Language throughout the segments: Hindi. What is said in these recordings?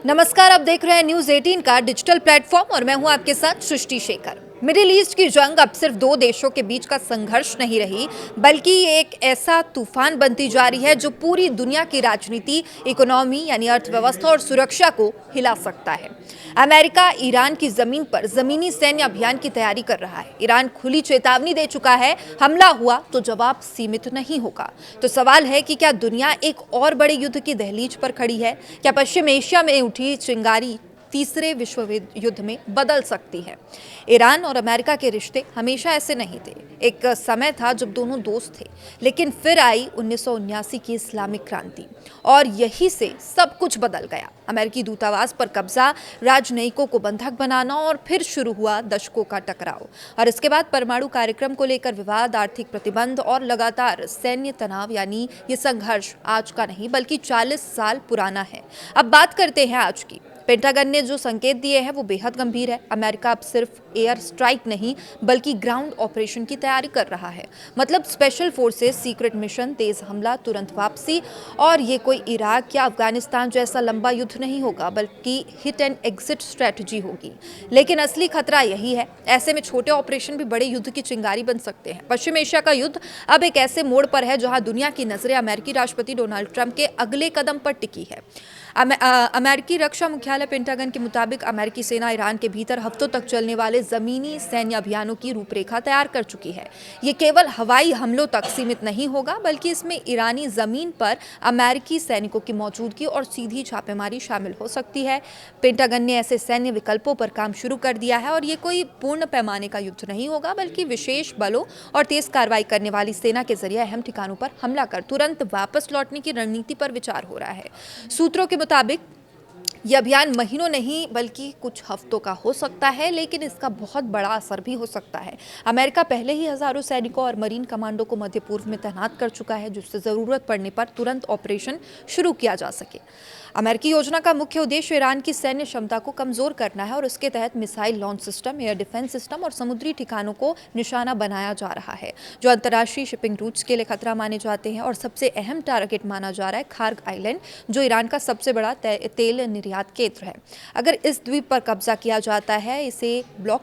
नमस्कार, आप देख रहे हैं न्यूज 18 का डिजिटल प्लेटफॉर्म और मैं हूं आपके साथ सृष्टि शेखर। मिडिल ईस्ट की जंग अब सिर्फ दो देशों के बीच का संघर्ष नहीं रही, बल्कि ये एक ऐसा तूफान बनती जा रही है जो पूरी दुनिया की राजनीति, इकोनॉमी यानी अर्थव्यवस्था और सुरक्षा को हिला सकता है। अमेरिका ईरान की जमीन पर जमीनी सैन्य अभियान की तैयारी कर रहा है। ईरान खुली चेतावनी दे चुका है, हमला हुआ तो जवाब सीमित नहीं होगा। तो सवाल है कि क्या दुनिया एक और बड़े युद्ध की दहलीज पर खड़ी है? क्या पश्चिम एशिया में उठी चिंगारी तीसरे विश्व युद्ध में बदल सकती है? ईरान और अमेरिका के रिश्ते हमेशा ऐसे नहीं थे। एक समय था जब दोनों दोस्त थे, लेकिन फिर आई 1979 की इस्लामिक क्रांति और यही से सब कुछ बदल गया। अमेरिकी दूतावास पर कब्जा, राजनयिकों को बंधक बनाना और फिर शुरू हुआ दशकों का टकराव। और इसके बाद परमाणु कार्यक्रम को लेकर विवाद, आर्थिक प्रतिबंध और लगातार सैन्य तनाव, यानी ये संघर्ष आज का नहीं बल्कि 40 साल पुराना है। अब बात करते हैं आज की। पेंटागन ने जो संकेत दिए हैं वो बेहद गंभीर है। अमेरिका अब सिर्फ एयर स्ट्राइक नहीं बल्कि ग्राउंड ऑपरेशन की तैयारी कर रहा है। मतलब स्पेशल फोर्सेस, सीक्रेट मिशन, तेज हमला, तुरंत वापसी। और ये कोई इराक या अफगानिस्तान जैसा लंबा युद्ध नहीं होगा, बल्कि हिट एंड एग्जिट स्ट्रेटजी होगी। लेकिन असली खतरा यही है, ऐसे में छोटे ऑपरेशन भी बड़े युद्ध की चिंगारी बन सकते हैं। पश्चिम एशिया का युद्ध अब एक ऐसे मोड़ पर है जहां दुनिया की नजरें अमेरिकी राष्ट्रपति डोनाल्ड ट्रंप के अगले कदम पर टिकी है। अमेरिकी रक्षा मुख्यालय पेंटागन के मुताबिक अमेरिकी सेना ईरान के भीतर हफ्तों तक चलने वाले जमीनी सैन्य अभियानों की रूपरेखा तैयार कर चुकी है। ये केवल हवाई हमलों तक सीमित नहीं होगा, बल्कि इसमें ईरानी जमीन पर अमेरिकी सैनिकों की मौजूदगी और सीधी छापेमारी शामिल हो सकती है। पेंटागन ने ऐसे सैन्य विकल्पों पर काम शुरू कर दिया है और ये कोई पूर्ण पैमाने का युद्ध नहीं होगा, बल्कि विशेष बलों और तेज कार्रवाई करने वाली सेना के जरिए अहम ठिकानों पर हमला कर तुरंत वापस लौटने की रणनीति पर विचार हो रहा है। सूत्रों के मुताबिक यह अभियान महीनों नहीं बल्कि कुछ हफ्तों का हो सकता है, लेकिन इसका बहुत बड़ा असर भी हो सकता है। अमेरिका पहले ही हजारों सैनिकों और मरीन कमांडो को मध्य पूर्व में तैनात कर चुका है, जिससे जरूरत पड़ने पर तुरंत ऑपरेशन शुरू किया जा सके। अमेरिकी योजना का मुख्य उद्देश्य ईरान की सैन्य क्षमता को कमजोर करना है और इसके तहत missile launch system, air defence system और समुद्री ठिकानों को निशाना बनाया जा रहा है, जो अंतर्राष्ट्रीय शिपिंग रूट्स के लिए खतरा माने जाते हैं। और सबसे अहम टारगेट माना जा रहा है खार्ग आइलैंड, जो ईरान का सबसे बड़ा तेल निर्यात केंद्र है। अगर इस द्वीप पर कब्जा किया जाता है, इसे ब्लॉक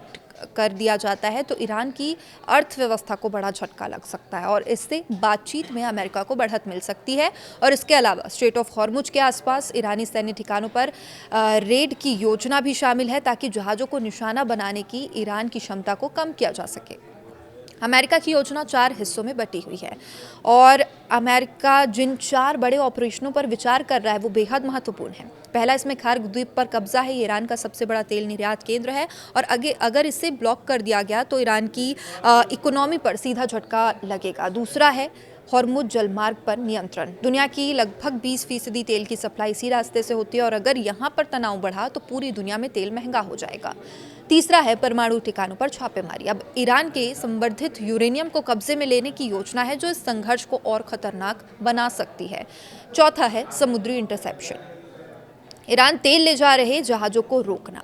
कर दिया जाता है, तो ईरान की अर्थव्यवस्था को बड़ा झटका लग सकता है और इससे बातचीत में अमेरिका को बढ़त मिल सकती है। और इसके अलावा स्ट्रेट ऑफ हॉर्मुज के आसपास ईरानी सैन्य ठिकानों पर रेड की योजना भी शामिल है, ताकि जहाज़ों को निशाना बनाने की ईरान की क्षमता को कम किया जा सके। अमेरिका की योजना 4 हिस्सों में बटी हुई है और अमेरिका जिन 4 बड़े ऑपरेशनों पर विचार कर रहा है वो बेहद महत्वपूर्ण है। पहला, इसमें खार्ग द्वीप पर कब्जा है। ईरान का सबसे बड़ा तेल निर्यात केंद्र है और अगर इसे ब्लॉक कर दिया गया तो ईरान की इकोनॉमी पर सीधा झटका लगेगा। दूसरा है हॉर्मुज जलमार्ग पर नियंत्रण। दुनिया की लगभग 20% तेल की सप्लाई इसी रास्ते से होती है और अगर यहाँ पर तनाव बढ़ा तो पूरी दुनिया में तेल महंगा हो जाएगा। तीसरा है परमाणु ठिकानों पर छापेमारी। अब ईरान के संवर्धित यूरेनियम को कब्जे में लेने की योजना है, जो इस संघर्ष को और खतरनाक बना सकती है। चौथा है समुद्री इंटरसेप्शन। ईरान तेल ले जा रहे जहाज़ों को रोकना,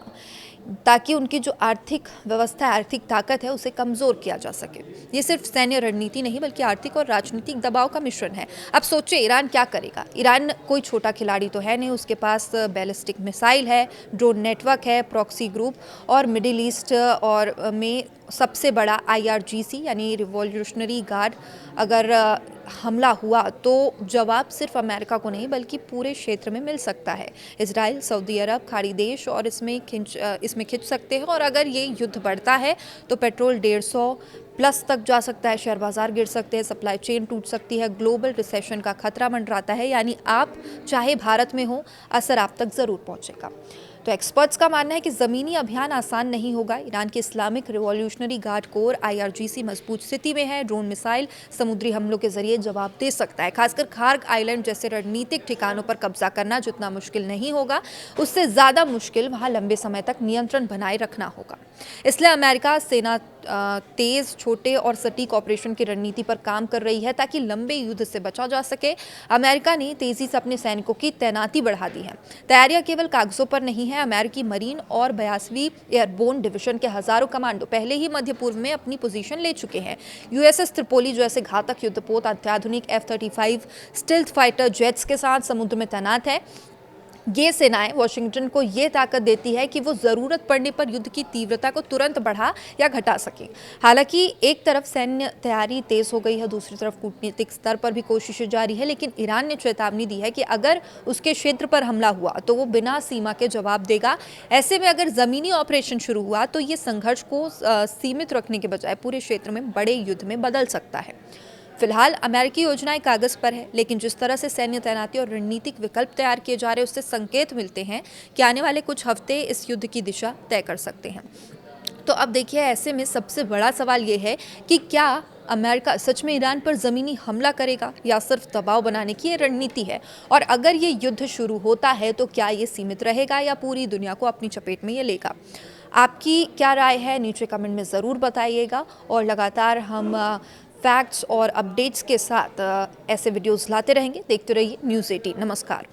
ताकि उनकी जो आर्थिक व्यवस्था, आर्थिक ताकत है, उसे कमज़ोर किया जा सके। ये सिर्फ सैन्य रणनीति नहीं बल्कि आर्थिक और राजनीतिक दबाव का मिश्रण है। अब सोचिए ईरान क्या करेगा। ईरान कोई छोटा खिलाड़ी तो है नहीं, उसके पास बैलिस्टिक मिसाइल है, ड्रोन नेटवर्क है, प्रॉक्सी ग्रुप और मिडिल ईस्ट और में सबसे बड़ा IRGC यानी रिवॉल्यूशनरी गार्ड। अगर हमला हुआ तो जवाब सिर्फ अमेरिका को नहीं बल्कि पूरे क्षेत्र में मिल सकता है। इजराइल, सऊदी अरब, खाड़ी देश और इसमें खिंच सकते हैं। और अगर ये युद्ध बढ़ता है तो पेट्रोल 150 प्लस तक जा सकता है, शेयर बाजार गिर सकते हैं, सप्लाई चेन टूट सकती है, ग्लोबल रिसेशन का खतरा मंडराता है। यानी आप चाहे भारत में हो, असर आप तक ज़रूर पहुंचेगा। तो एक्सपर्ट्स का मानना है कि ज़मीनी अभियान आसान नहीं होगा। ईरान के Islamic revolutionary guard core IRGC मजबूत स्थिति में है। ड्रोन मिसाइल समुद्री हमलों के जरिए जवाब दे सकता है। खासकर खार्ग आइलैंड जैसे रणनीतिक ठिकानों पर कब्जा करना जितना मुश्किल नहीं होगा, उससे ज़्यादा मुश्किल वहाँ लंबे समय तक नियंत्रण बनाए रखना होगा। इसलिए अमेरिका सेना तेज, छोटे और सटीक ऑपरेशन की रणनीति पर काम कर रही है, ताकि लंबे युद्ध से बचा जा सके। अमेरिका ने तेजी से अपने सैनिकों की तैनाती बढ़ा दी है। तैयारियां केवल कागजों पर नहीं है। अमेरिकी मरीन और 82वीं एयरबोर्न डिवीजन के हजारों कमांडो पहले ही मध्य पूर्व में अपनी पोजीशन ले चुके हैं। USS त्रिपोली जैसे घातक युद्धपोत अत्याधुनिक F-35 स्टिल्थ फाइटर जेट्स के साथ समुद्र में तैनात है। ये सेनाएं वाशिंगटन को ये ताकत देती है कि वो ज़रूरत पड़ने पर युद्ध की तीव्रता को तुरंत बढ़ा या घटा सके। हालांकि एक तरफ सैन्य तैयारी तेज हो गई है, दूसरी तरफ कूटनीतिक स्तर पर भी कोशिशें जारी है, लेकिन ईरान ने चेतावनी दी है कि अगर उसके क्षेत्र पर हमला हुआ तो वो बिना सीमा के जवाब देगा। ऐसे में अगर ज़मीनी ऑपरेशन शुरू हुआ तो ये संघर्ष को सीमित रखने के बजाय पूरे क्षेत्र में बड़े युद्ध में बदल सकता है। फिलहाल अमेरिकी योजनाएं कागज पर है, लेकिन जिस तरह से सैन्य तैनाती और रणनीतिक विकल्प तैयार किए जा रहे हैं उससे संकेत मिलते हैं कि आने वाले कुछ हफ्ते इस युद्ध की दिशा तय कर सकते हैं। तो अब देखिए, ऐसे में सबसे बड़ा सवाल ये है कि क्या अमेरिका सच में ईरान पर ज़मीनी हमला करेगा या सिर्फ दबाव बनाने की ये रणनीति है, और अगर ये युद्ध शुरू होता है तो क्या ये सीमित रहेगा या पूरी दुनिया को अपनी चपेट में ये लेगा। आपकी क्या राय है नीचे कमेंट में ज़रूर बताइएगा, और लगातार हम फैक्ट्स और अपडेट्स के साथ ऐसे वीडियोस लाते रहेंगे। देखते रहिए न्यूज़ 18। नमस्कार।